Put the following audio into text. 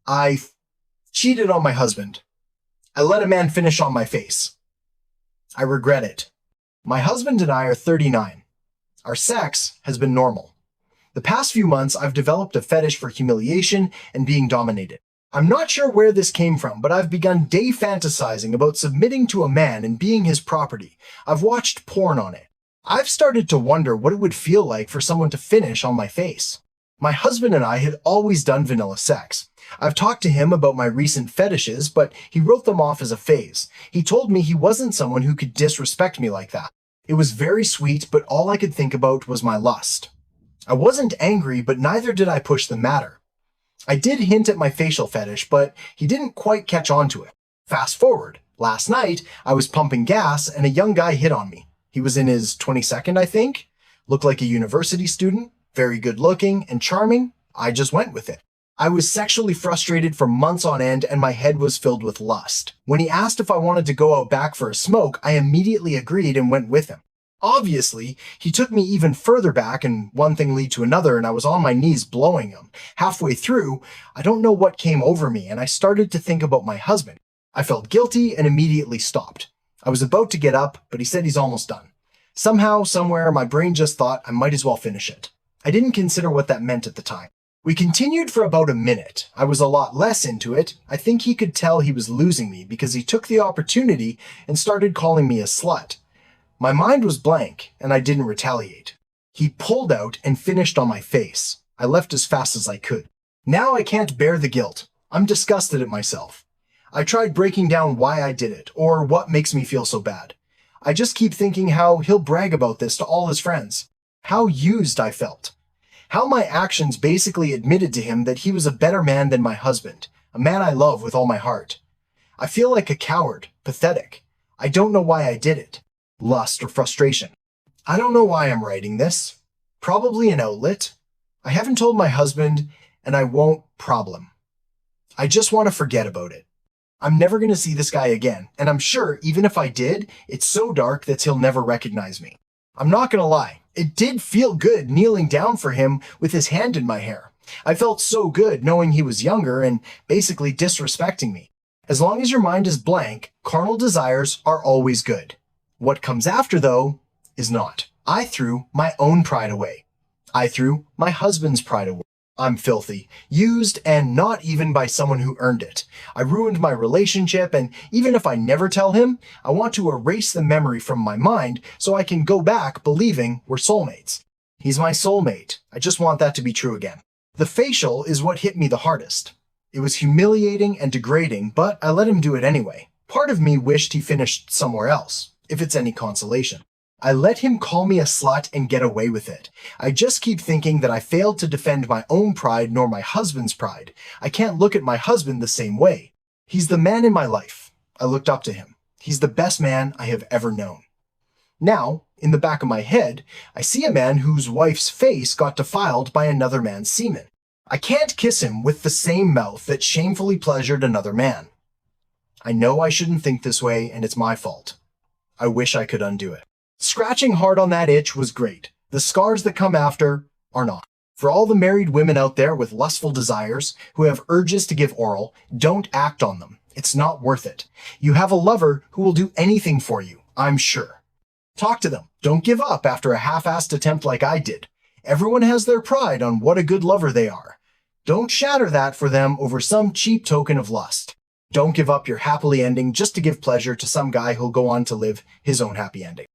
I cheated on my husband. I let a man finish on my face. I regret it. My husband and I are 39. Our sex has been normal. The past few months, I've developed a fetish for humiliation and being dominated. I'm not sure where this came from, but I've begun day fantasizing about submitting to a man and being his property. I've watched porn on it. I've started to wonder what it would feel like for someone to finish on my face. My husband and I had always done vanilla sex. I've talked to him about my recent fetishes, but he wrote them off as a phase. He told me he wasn't someone who could disrespect me like that. It was very sweet, but all I could think about was my lust. I wasn't angry, but neither did I push the matter. I did hint at my facial fetish, but he didn't quite catch on to it. Fast forward. Last night, I was pumping gas and a young guy hit on me. He was in his 22nd, I think. Looked like a university student. Very good looking and charming. I just went with it. I was sexually frustrated for months on end and my head was filled with lust. When he asked if I wanted to go out back for a smoke, I immediately agreed and went with him. Obviously, he took me even further back and one thing led to another and I was on my knees blowing him. Halfway through, I don't know what came over me and I started to think about my husband. I felt guilty and immediately stopped. I was about to get up, but he said he's almost done. Somehow, somewhere, my brain just thought I might as well finish it. I didn't consider what that meant at the time. We continued for about a minute. I was a lot less into it. I think he could tell he was losing me because he took the opportunity and started calling me a slut. My mind was blank, and I didn't retaliate. He pulled out and finished on my face. I left as fast as I could. Now I can't bear the guilt. I'm disgusted at myself. I tried breaking down why I did it, or what makes me feel so bad. I just keep thinking how he'll brag about this to all his friends. How used I felt. How my actions basically admitted to him that he was a better man than my husband, a man I love with all my heart. I feel like a coward, pathetic. I don't know why I did it. Lust or frustration. I don't know why I'm writing this. Probably an outlet. I haven't told my husband, and I won't problem. I just want to forget about it. I'm never going to see this guy again, and I'm sure even if I did, it's so dark that he'll never recognize me. I'm not going to lie. It did feel good kneeling down for him with his hand in my hair. I felt so good knowing he was younger and basically disrespecting me. As long as your mind is blank, carnal desires are always good. What comes after, though, is not. I threw my own pride away. I threw my husband's pride away. I'm filthy, used, and not even by someone who earned it. I ruined my relationship, and even if I never tell him, I want to erase the memory from my mind so I can go back believing we're soulmates. He's my soulmate. I just want that to be true again. The facial is what hit me the hardest. It was humiliating and degrading, but I let him do it anyway. Part of me wished he finished somewhere else, if it's any consolation. I let him call me a slut and get away with it. I just keep thinking that I failed to defend my own pride nor my husband's pride. I can't look at my husband the same way. He's the man in my life. I looked up to him. He's the best man I have ever known. Now, in the back of my head, I see a man whose wife's face got defiled by another man's semen. I can't kiss him with the same mouth that shamefully pleasured another man. I know I shouldn't think this way, and it's my fault. I wish I could undo it. Scratching hard on that itch was great. The scars that come after are not. For all the married women out there with lustful desires, who have urges to give oral, don't act on them. It's not worth it. You have a lover who will do anything for you, I'm sure. Talk to them. Don't give up after a half-assed attempt like I did. Everyone has their pride on what a good lover they are. Don't shatter that for them over some cheap token of lust. Don't give up your happily ending just to give pleasure to some guy who'll go on to live his own happy ending.